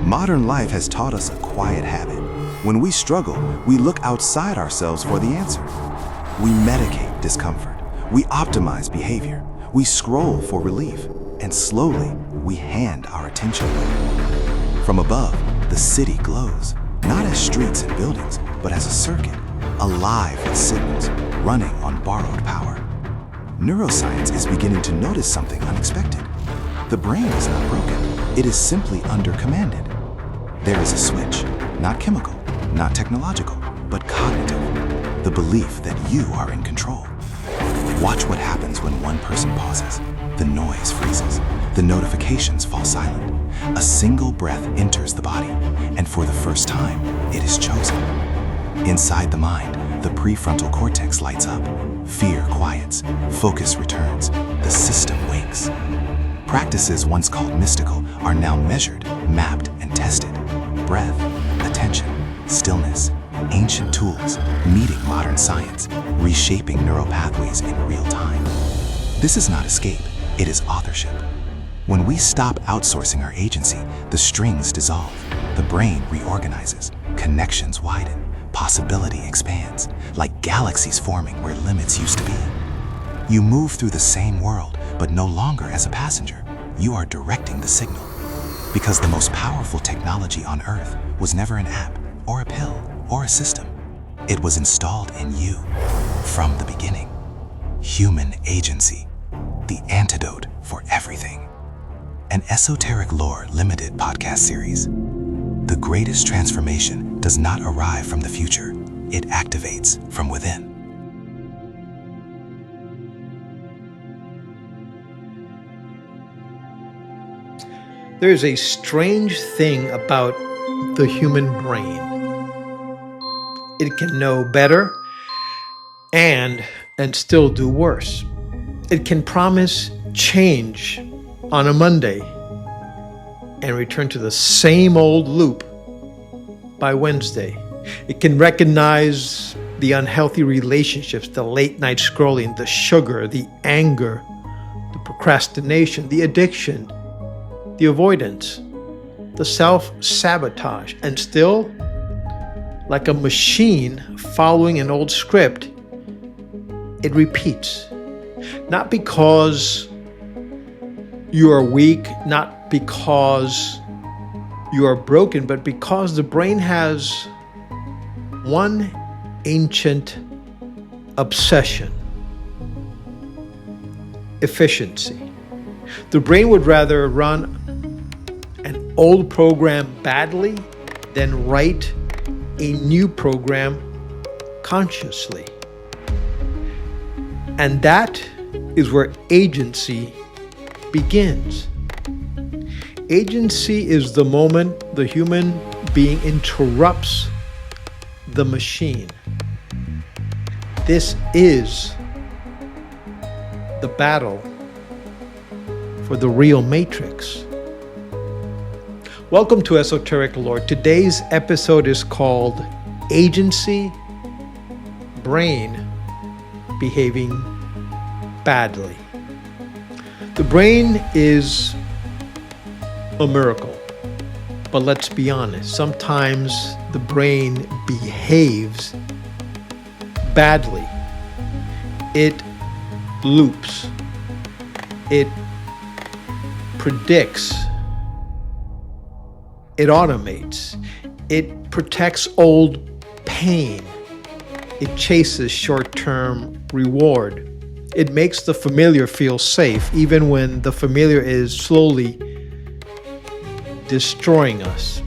Modern life has taught us a quiet habit. When we struggle, we look outside ourselves for the answer. We medicate discomfort. We optimize behavior. We scroll for relief. And slowly, we hand our attention over. From above, the city glows, not as streets and buildings, but as a circuit, alive with signals, running on borrowed power. Neuroscience is beginning to notice something unexpected. The brain is not broken. It is simply undercommanded. There is a switch, not chemical, not technological, but cognitive. The belief that you are in control. Watch what happens when one person pauses. The noise freezes. The notifications fall silent. A single breath enters the body, and for the first time, it is chosen. Inside the mind, the prefrontal cortex lights up. Fear quiets. Focus returns. The system wakes. Practices once called mystical are now measured, mapped, and tested. Breath, attention, stillness, ancient tools, meeting modern science, reshaping neural pathways in real time. This is not escape, it is authorship. When we stop outsourcing our agency, the strings dissolve, the brain reorganizes, connections widen, possibility expands, like galaxies forming where limits used to be. You move through the same world, but no longer as a passenger. You are directing the signal. Because the most powerful technology on Earth was never an app, or a pill, or a system. It was installed in you from the beginning. Human agency, the antidote for everything. An Esoteric Lore limited podcast series. The greatest transformation does not arrive from the future. It activates from within. There's a strange thing about the human brain. It can know better and still do worse. It can promise change on a Monday and return to the same old loop by Wednesday. It can recognize the unhealthy relationships, the late night scrolling, the sugar, the anger, the procrastination, the addiction, the avoidance, the self-sabotage, and still, like a machine following an old script, it repeats. Not because you are weak, not because you are broken, but because the brain has one ancient obsession: efficiency. The brain would rather run an old program badly than write a new program consciously. And that is where agency begins. Agency is the moment the human being interrupts the machine. This is the battle for the real matrix. Welcome to Esoteric Lore. Today's episode is called Agency, Brain Behaving Badly. The brain is a miracle, but let's be honest, sometimes the brain behaves badly. It loops. It predicts. It automates. It protects old pain. It chases short-term reward. It makes the familiar feel safe, even when the familiar is slowly destroying us.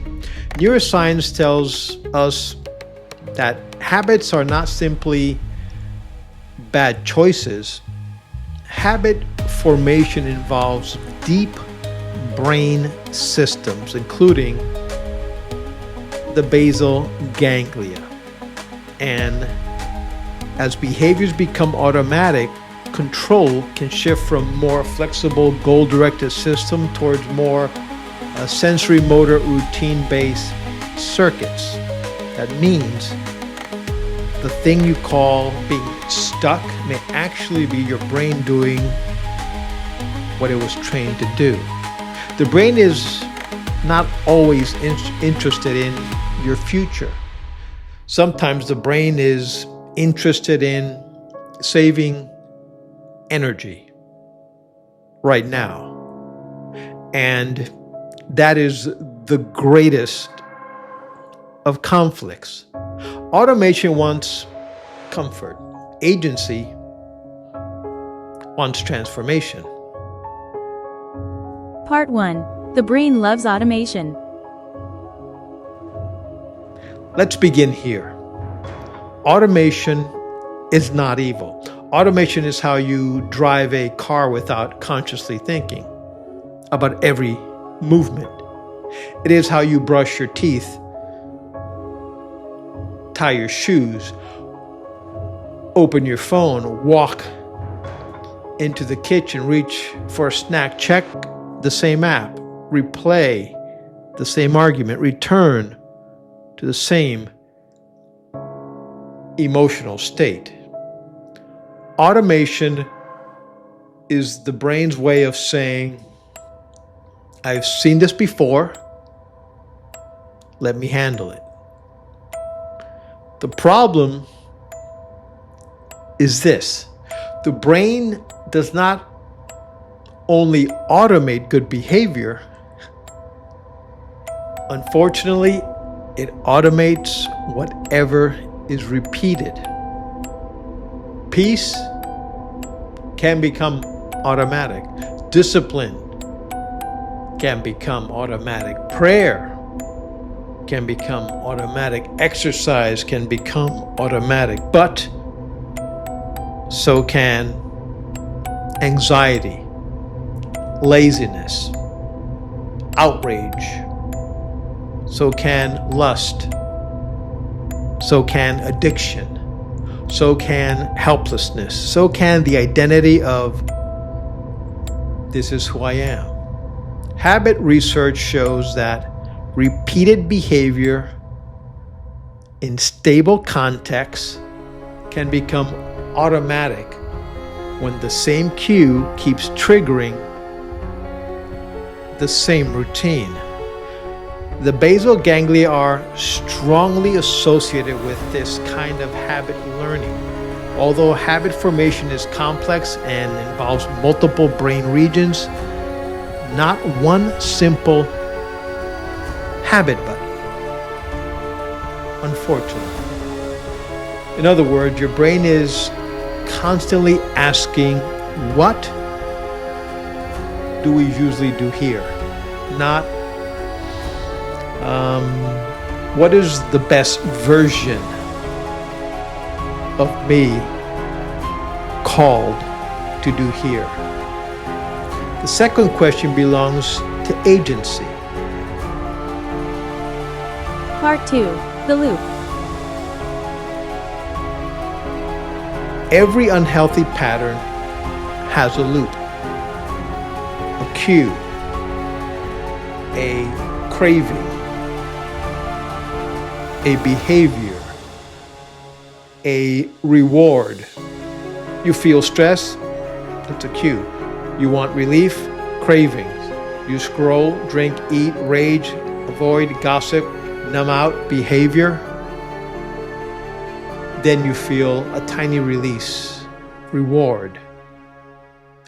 Neuroscience tells us that habits are not simply bad choices. Habit formation involves deep brain systems, including the basal ganglia. And as behaviors become automatic, control can shift from more flexible goal-directed system towards more sensory motor routine-based circuits. That means the thing you call being stuck may actually be your brain doing what it was trained to do. The brain is not always interested in your future. Sometimes the brain is interested in saving energy right now. And that is the greatest of conflicts. Automation wants comfort. Agency wants transformation. Part 1. The brain loves automation. Let's begin here. Automation is not evil. Automation is how you drive a car without consciously thinking about every movement. It is how you brush your teeth, tie your shoes, open your phone, walk into the kitchen, reach for a snack, check the same app, replay the same argument, return to the same emotional state. Automation is the brain's way of saying, I've seen this before, let me handle it. The problem is this: the brain does not only automate good behavior, unfortunately, it automates whatever is repeated. Peace can become automatic. Discipline can become automatic. Prayer can become automatic. Exercise can become automatic. But so can anxiety, laziness, outrage. So can lust. So can addiction. So can helplessness. So can the identity of, this is who I am. Habit research shows that repeated behavior in stable contexts can become automatic when the same cue keeps triggering the same routine. The basal ganglia are strongly associated with this kind of habit learning. Although habit formation is complex and involves multiple brain regions, not one simple habit button, unfortunately. In other words, your brain is constantly asking, what do we usually do here? Not, what is the best version of me called to do here? The second question belongs to agency. Part 2. The loop. Every unhealthy pattern has a loop, a cue, a craving, a behavior, a reward. You feel stress, that's a cue. You want relief, cravings. You scroll, drink, eat, rage, avoid, gossip, numb out, behavior. Then you feel a tiny release, reward.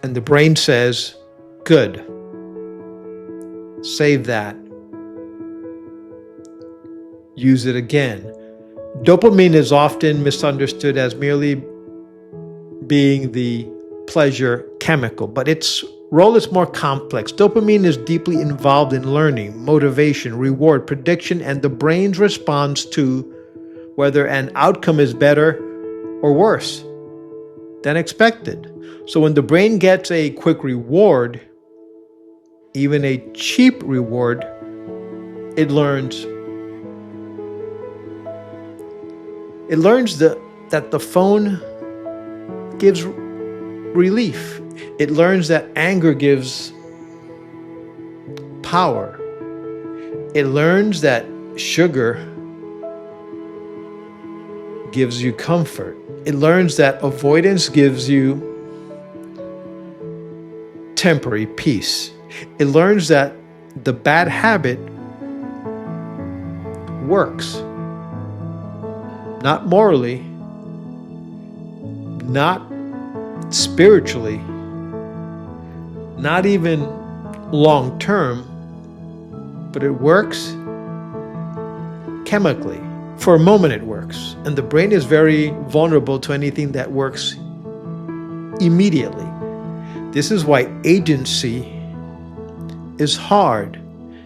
And the brain says, good. Save that. Use it again. Dopamine is often misunderstood as merely being the pleasure chemical, but its role is more complex. Dopamine is deeply involved in learning, motivation, reward, prediction, and the brain's response to whether an outcome is better or worse than expected. So when the brain gets a quick reward, even a cheap reward, it learns that the phone gives relief. It learns that anger gives power. It learns that sugar gives you comfort. It learns that avoidance gives you temporary peace. It learns that the bad habit works. Not morally, not spiritually, not even long term, but it works chemically. For a moment it works, and the brain is very vulnerable to anything that works immediately. This is why agency is hard,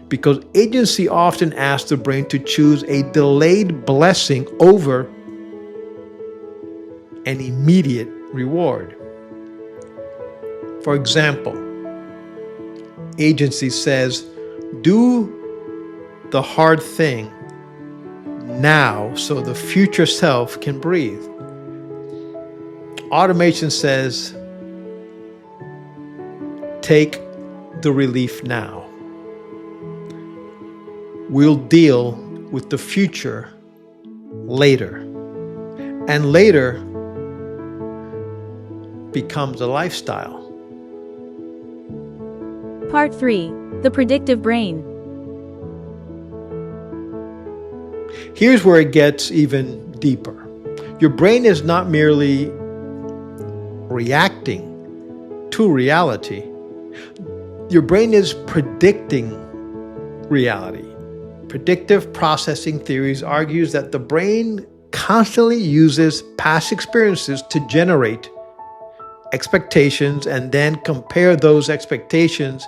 because agency often asks the brain to choose a delayed blessing over an immediate reward. For example, agency says, do the hard thing now so the future self can breathe. Automation says, take the relief now. We'll deal with the future later. And later becomes a lifestyle. Part 3. The predictive brain. Here's where it gets even deeper. Your brain is not merely reacting to reality. Your brain is predicting reality. Predictive processing theories argues that the brain constantly uses past experiences to generate expectations and then compare those expectations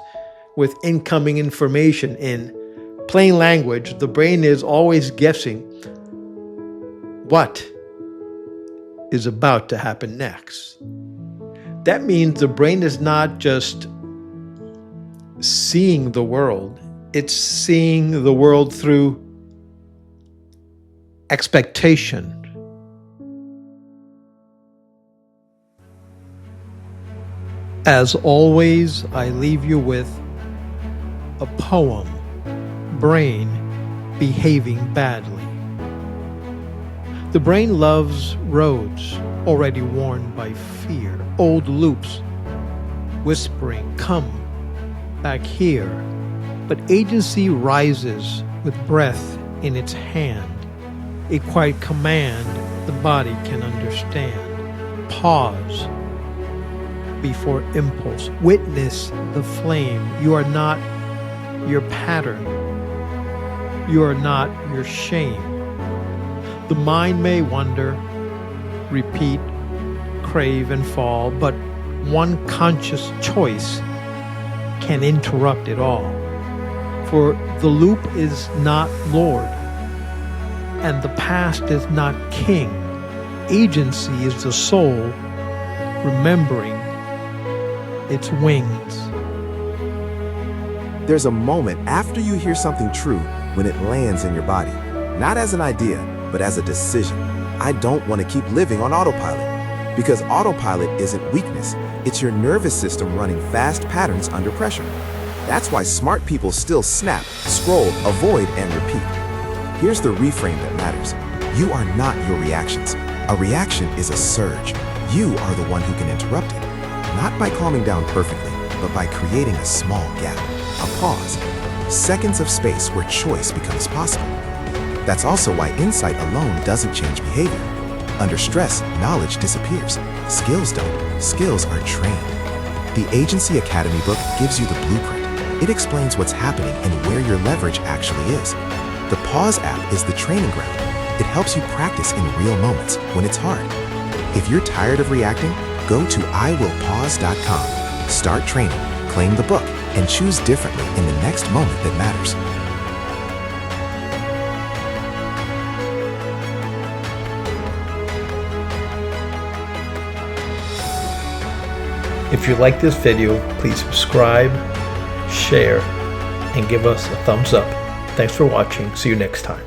with incoming information. In plain language, the brain is always guessing what is about to happen next. That means the brain is not just seeing the world, it's seeing the world through expectation. As always, I leave you with a poem, Brain Behaving Badly. The brain loves roads already worn by fear, old loops whispering, come back here. But agency rises with breath in its hand, a quiet command the body can understand. Pause before impulse. Witness the flame. You are not your pattern. You are not your shame. The mind may wander, repeat, crave, and fall, but one conscious choice can interrupt it all. For the loop is not Lord, and the past is not king. Agency is the soul remembering its wings. There's a moment after you hear something true when it lands in your body, not as an idea, but as a decision. I don't want to keep living on autopilot, because autopilot isn't weakness. It's your nervous system running fast patterns under pressure. That's why smart people still snap, scroll, avoid, and repeat. Here's the reframe that matters. You are not your reactions. A reaction is a surge. You are the one who can interrupt it. Not by calming down perfectly, but by creating a small gap, a pause, seconds of space where choice becomes possible. That's also why insight alone doesn't change behavior. Under stress, knowledge disappears. Skills don't. Skills are trained. The Agency Academy book gives you the blueprint. It explains what's happening and where your leverage actually is. The Pause app is the training ground. It helps you practice in real moments when it's hard. If you're tired of reacting, go to iwillpause.com. Start training, claim the book, and choose differently in the next moment that matters. If you like this video, please subscribe, share, and give us a thumbs up. Thanks for watching. See you next time.